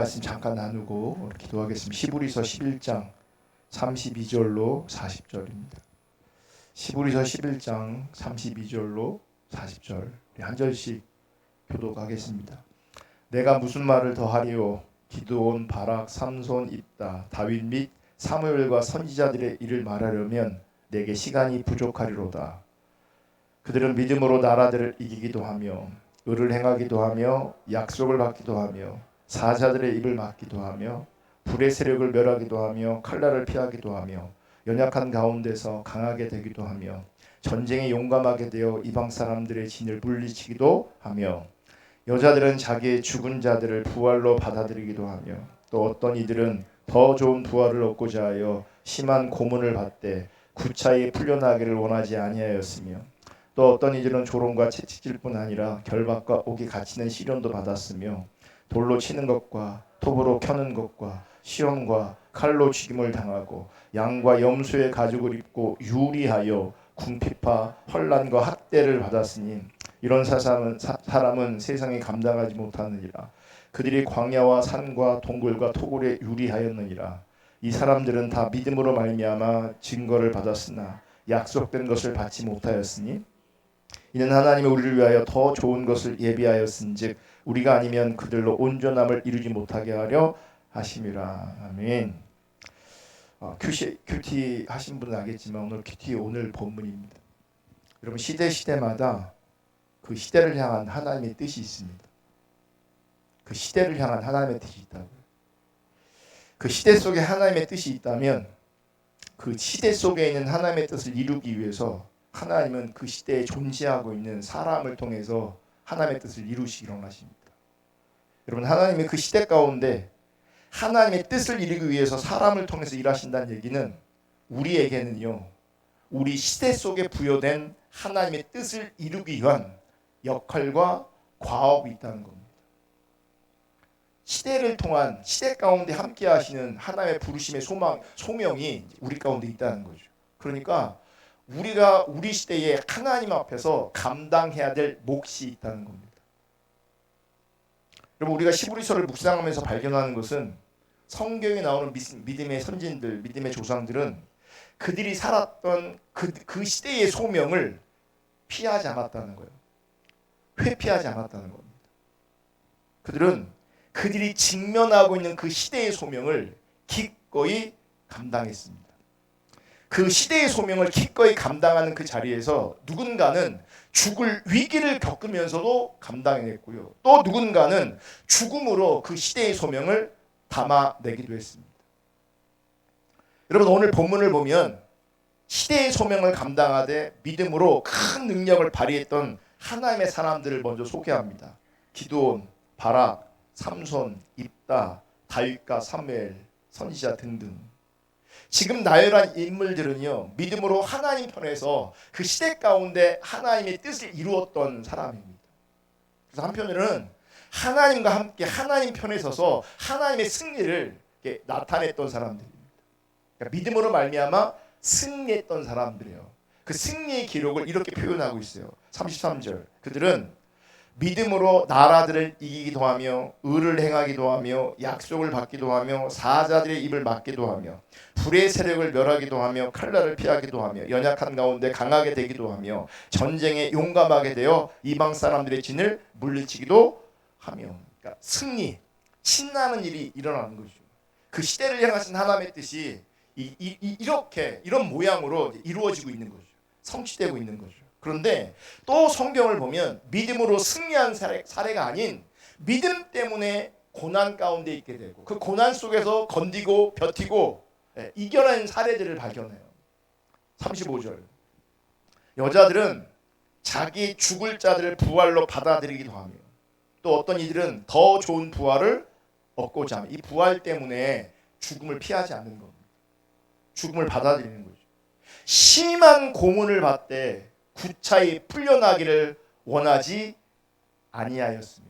말씀 잠깐 나누고 기도하겠습니다. 히브리서 11장 32절로 40절입니다. 히브리서 11장 32절로 40절 한 절씩 교독하겠습니다. 내가 무슨 말을 더하리요? 기드온, 바락, 삼손, 입다, 다윗 및 사무엘과 선지자들의 일을 말하려면 내게 시간이 부족하리로다. 그들은 믿음으로 나라들을 이기기도 하며 의를 행하기도 하며 약속을 받기도 하며 사자들의 입을 막기도 하며 불의 세력을 멸하기도 하며 칼날을 피하기도 하며 연약한 가운데서 강하게 되기도 하며 전쟁에 용감하게 되어 이방 사람들의 진을 물리치기도 하며 여자들은 자기의 죽은 자들을 부활로 받아들이기도 하며 또 어떤 이들은 더 좋은 부활을 얻고자 하여 심한 고문을 받되 구차히 풀려나기를 원하지 아니하였으며 또 어떤 이들은 조롱과 채찍질뿐 아니라 결박과 옥에 갇히는 시련도 받았으며 돌로 치는 것과 톱으로 켜는 것과 시험과 칼로 죽임을 당하고 양과 염소의 가죽을 입고 유리하여 궁핍파 환난과 학대를 받았으니 이런 사람은 세상에 감당하지 못하느니라. 그들이 광야와 산과 동굴과 토굴에 유리하였느니라. 이 사람들은 다 믿음으로 말미암아 증거를 받았으나 약속된 것을 받지 못하였으니 이는 하나님이 우리를 위하여 더 좋은 것을 예비하였은즉 우리가 아니면 그들로 온전함을 이루지 못하게 하려 하심이라. 아멘. 큐티 하신 분은 알겠지만 오늘 큐티 오늘 본문입니다. 여러분 시대마다 그 시대를 향한 하나님의 뜻이 있습니다. 그 시대를 향한 하나님의 뜻이 있다고요. 그 시대 속에 하나님의 뜻이 있다면 그 시대 속에 있는 하나님의 뜻을 이루기 위해서 하나님은 그 시대에 존재하고 있는 사람을 통해서 하나님의 뜻을 이루시기로 하십니다. 여러분 하나님의 그 시대 가운데 하나님의 뜻을 이루기 위해서 사람을 통해서 일하신다는 얘기는 우리에게는요, 우리 시대 속에 부여된 하나님의 뜻을 이루기 위한 역할과 과업이 있다는 겁니다. 시대를 통한 시대 가운데 함께 하시는 하나님의 부르심의 소명이 우리 가운데 있다는 거죠. 그러니까 우리가 우리 시대에 하나님 앞에서 감당해야 될 몫이 있다는 겁니다. 여러분 우리가 히브리서를 묵상하면서 발견하는 것은 성경에 나오는 믿음의 선진들, 믿음의 조상들은 그들이 살았던 그 시대의 소명을 피하지 않았다는 거예요. 회피하지 않았다는 겁니다. 그들이 직면하고 있는 그 시대의 소명을 기꺼이 감당했습니다. 그 시대의 소명을 기꺼이 감당하는 그 자리에서 누군가는 죽을 위기를 겪으면서도 감당해냈고요. 또 누군가는 죽음으로 그 시대의 소명을 담아내기도 했습니다. 여러분 오늘 본문을 보면 시대의 소명을 감당하되 믿음으로 큰 능력을 발휘했던 하나님의 사람들을 먼저 소개합니다. 기드온, 바락, 삼손, 입다, 다윗과 사무엘, 선지자 등등. 지금 나열한 인물들은요, 믿음으로 하나님 편에서 그 시대 가운데 하나님의 뜻을 이루었던 사람입니다. 그래서 한편으로는 하나님과 함께 하나님 편에 서서 하나님의 승리를 나타냈던 사람들입니다. 그러니까 믿음으로 말미암아 승리했던 사람들이에요. 그 승리의 기록을 이렇게 표현하고 있어요. 33절. 그들은 믿음으로 나라들을 이기기도 하며 의를 행하기도 하며 약속을 받기도 하며 사자들의 입을 막기도 하며 불의 세력을 멸하기도 하며 칼날을 피하기도 하며 연약한 가운데 강하게 되기도 하며 전쟁에 용감하게 되어 이방 사람들의 진을 물리치기도 하며. 그러니까 승리, 신나는 일이 일어나는 거죠. 그 시대를 향하신 하나님의 뜻이 이런 모양으로 이루어지고 있는 거죠. 성취되고 있는 거죠. 그런데 또 성경을 보면 믿음으로 승리한 사례가 아닌 믿음 때문에 고난 가운데 있게 되고 그 고난 속에서 건디고 버티고 이겨낸 사례들을 발견해요. 35절. 여자들은 자기 죽을 자들을 부활로 받아들이기도 하며 또 어떤 이들은 더 좋은 부활을 얻고자 하며 이 부활 때문에 죽음을 피하지 않는 겁니다. 죽음을 받아들이는 거죠. 심한 고문을 받되 구차히 풀려나기를 원하지 아니하였으며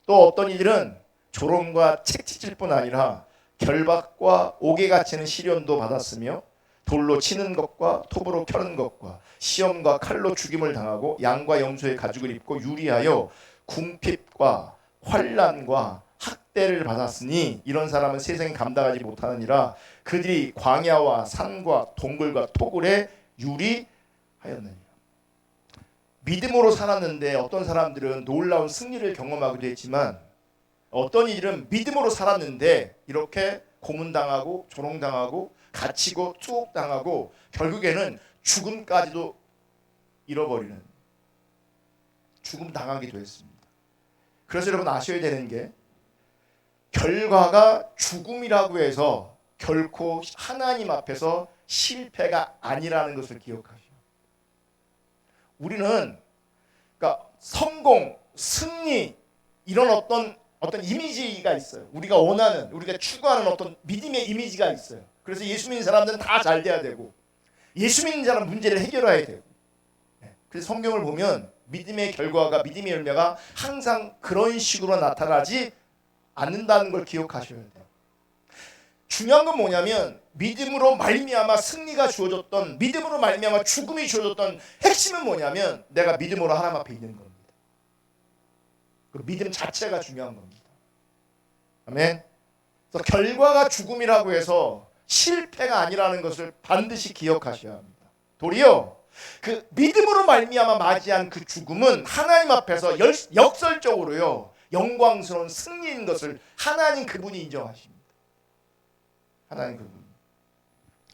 또 어떤 이들은 조롱과 채찍질뿐 아니라 결박과 옥에 갇히는 시련도 받았으며 돌로 치는 것과 톱으로 켜는 것과 시험과 칼로 죽임을 당하고 양과 염소의 가죽을 입고 유리하여 궁핍과 환난과 학대를 받았으니 이런 사람은 세상에 감당하지 못하느니라. 그들이 광야와 산과 동굴과 토굴에 유리하였느니라. 믿음으로 살았는데 어떤 사람들은 놀라운 승리를 경험하기도 했지만 어떤 이들은 믿음으로 살았는데 이렇게 고문당하고 조롱당하고 갇히고 투옥당하고 결국에는 죽음까지도 잃어버리는, 죽음 당하기도 했습니다. 그래서 여러분 아셔야 되는 게 결과가 죽음이라고 해서 결코 하나님 앞에서 실패가 아니라는 것을 기억하시오. 우리는 그러니까 성공, 승리 이런 어떤 이미지가 있어요. 우리가 원하는, 우리가 추구하는 어떤 믿음의 이미지가 있어요. 그래서 예수 믿는 사람들은 다 잘 돼야 되고 예수 믿는 사람은 문제를 해결해야 되고. 그래서 성경을 보면 믿음의 결과가, 믿음의 열매가 항상 그런 식으로 나타나지 않는다는 걸 기억하셔야 돼요. 중요한 건 뭐냐면 믿음으로 말미암아 승리가 주어졌던, 믿음으로 말미암아 죽음이 주어졌던 핵심은 뭐냐면 내가 믿음으로 하나님 앞에 있는 겁니다. 그 믿음 자체가 중요한 겁니다. 아멘. 그래서 결과가 죽음이라고 해서 실패가 아니라는 것을 반드시 기억하셔야 합니다. 도리어 그 믿음으로 말미암아 맞이한 그 죽음은 하나님 앞에서 역설적으로요 영광스러운 승리인 것을 하나님 그분이 인정하십니다. 하나님 그분.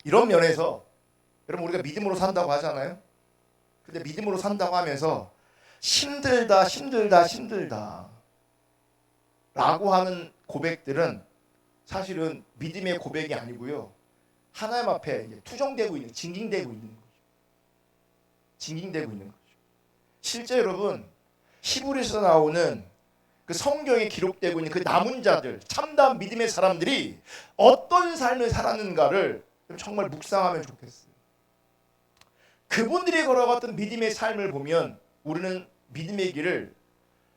이런 면에서 여러분 우리가 믿음으로 산다고 하잖아요. 근데 믿음으로 산다고 하면서 힘들다 라고 하는 고백들은 사실은 믿음의 고백이 아니고요 하나님 앞에 투정되고 있는, 징징대고 있는 거죠. 징징대고 있는 거죠. 실제 여러분 히브리서에 나오는 그 성경에 기록되고 있는 그 남은 자들, 참다운 믿음의 사람들이 어떤 삶을 살았는가를 정말 묵상하면 좋겠어요. 그분들이 걸어갔던 믿음의 삶을 보면 우리는 믿음의 길을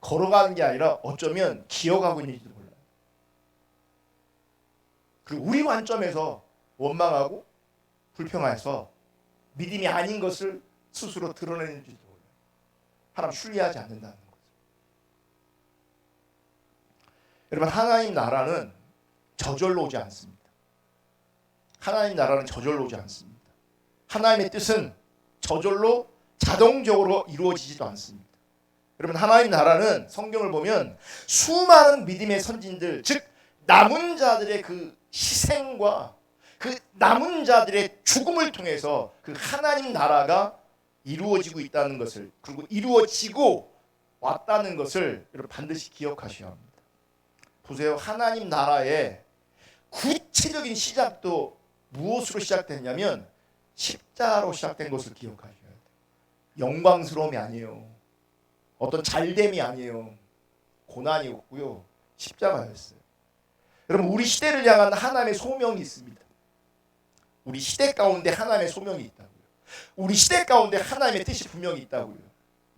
걸어가는 게 아니라 어쩌면 기어가고 있는지도 몰라요. 그리고 우리 관점에서 원망하고 불평해서 믿음이 아닌 것을 스스로 드러내는지도 몰라요. 하나님 신뢰하지 않는다는 거죠. 여러분 하나님 나라는 저절로 오지 않습니다. 하나님 나라는 저절로 오지 않습니다. 하나님의 뜻은 저절로 자동적으로 이루어지지도 않습니다. 여러분 하나님 나라는 성경을 보면 수많은 믿음의 선진들, 즉 남은 자들의 그 희생과 그 남은 자들의 죽음을 통해서 그 하나님 나라가 이루어지고 있다는 것을, 그리고 이루어지고 왔다는 것을 여러분 반드시 기억하셔야 합니다. 보세요. 하나님 나라의 구체적인 시작도 무엇으로 시작됐냐면 십자가로 시작된 것을 기억하셔야 돼요. 영광스러움이 아니에요. 어떤 잘됨이 아니에요. 고난이었고요. 십자가였어요. 여러분 우리 시대를 향한 하나님의 소명이 있습니다. 우리 시대 가운데 하나님의 소명이 있다고요. 우리 시대 가운데 하나님의 뜻이 분명히 있다고요.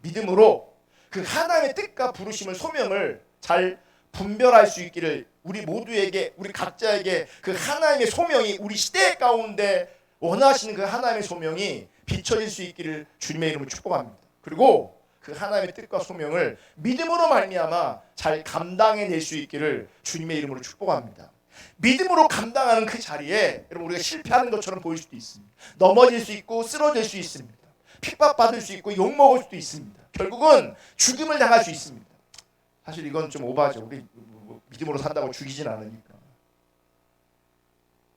믿음으로 그 하나님의 뜻과 부르심을, 소명을 잘 분별할 수 있기를 우리 모두에게, 우리 각자에게 그 하나님의 소명이 우리 시대 가운데 원하시는 그 하나님의 소명이 비춰질 수 있기를 주님의 이름으로 축복합니다. 그리고 그 하나님의 뜻과 소명을 믿음으로 말미암아 잘 감당해낼 수 있기를 주님의 이름으로 축복합니다. 믿음으로 감당하는 그 자리에 여러분 우리가 실패하는 것처럼 보일 수도 있습니다. 넘어질 수 있고 쓰러질 수 있습니다. 핍박받을 수 있고 욕먹을 수도 있습니다. 결국은 죽음을 당할 수 있습니다. 사실 이건 좀 오바죠. 우리 믿음으로 산다고 죽이진 않으니까.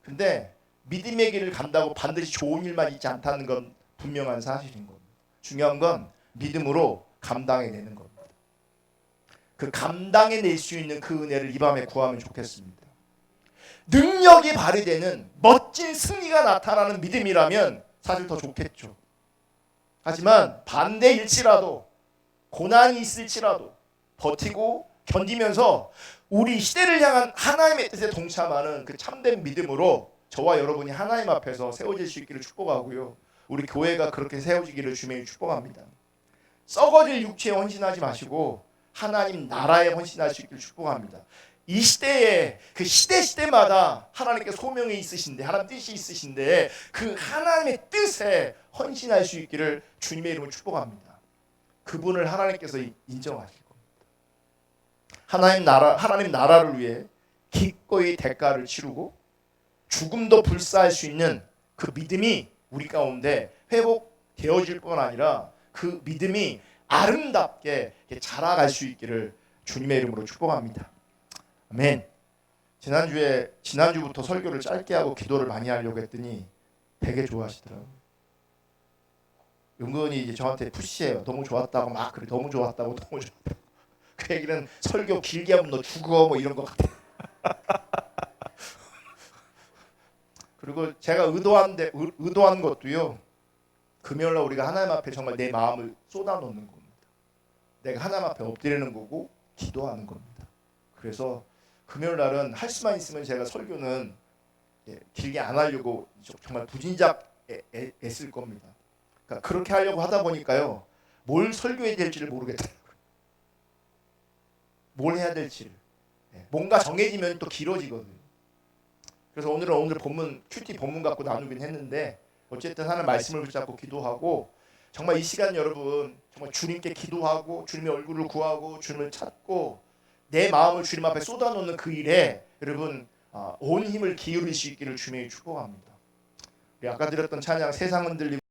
근데 믿음의 길을 간다고 반드시 좋은 일만 있지 않다는 건 분명한 사실인 겁니다. 중요한 건 믿음으로 감당해내는 겁니다. 그 감당해낼 수 있는 그 은혜를 이 밤에 구하면 좋겠습니다. 능력이 발휘되는 멋진 승리가 나타나는 믿음이라면 사실 더 좋겠죠. 하지만 반대일지라도, 고난이 있을지라도 버티고 견디면서 우리 시대를 향한 하나님의 뜻에 동참하는 그 참된 믿음으로 저와 여러분이 하나님 앞에서 세워질 수 있기를 축복하고요. 우리 교회가 그렇게 세워지기를 주님이 축복합니다. 썩어질 육체에 헌신하지 마시고 하나님 나라에 헌신할 수 있기를 축복합니다. 이 시대에 그 시대마다 하나님께 소명이 있으신데, 하나님 뜻이 있으신데 그 하나님의 뜻에 헌신할 수 있기를 주님의 이름으로 축복합니다. 그분을 하나님께서 인정하실 겁니다. 하나님 나라를 위해 기꺼이 대가를 치르고 죽음도 불사할 수 있는 그 믿음이 우리 가운데 회복되어질 뿐 아니라 그 믿음이 아름답게 자라갈 수 있기를 주님의 이름으로 축복합니다. 아멘. 지난주부터 설교를 짧게 하고 기도를 많이 하려고 했더니 되게 좋아하시더라고요. 은근히 이제 저한테 푸시해요. 너무 좋았다고 막 그래. 너무 좋았다고. 그 얘기는 설교 길게 하면 너 죽어 뭐 이런 것 같아. 그리고 제가 의도한 것도요. 금요일날 우리가 하나님 앞에 정말 내 마음을 쏟아놓는 겁니다. 내가 하나님 앞에 엎드리는 거고 기도하는 겁니다. 그래서 금요일날은 할 수만 있으면 제가 설교는 길게 안 하려고 정말 부진작 애쓸 겁니다. 그러니까 그렇게 하려고 하다 보니까요. 뭘 설교해야 될지를 모르겠더라고요. 뭘 해야 될지를. 뭔가 정해지면 또 길어지거든요. 그래서 오늘 본문 큐티 본문 갖고 나누긴 했는데 어쨌든 하나님 말씀을 붙잡고 기도하고 정말 이 시간 여러분 정말 주님께 기도하고 주님의 얼굴을 구하고 주님을 찾고 내 마음을 주님 앞에 쏟아놓는 그 일에 여러분 온 힘을 기울일 수 있기를 주님이 축복합니다. 우리 아까 드렸던 찬양 세상 흔들리고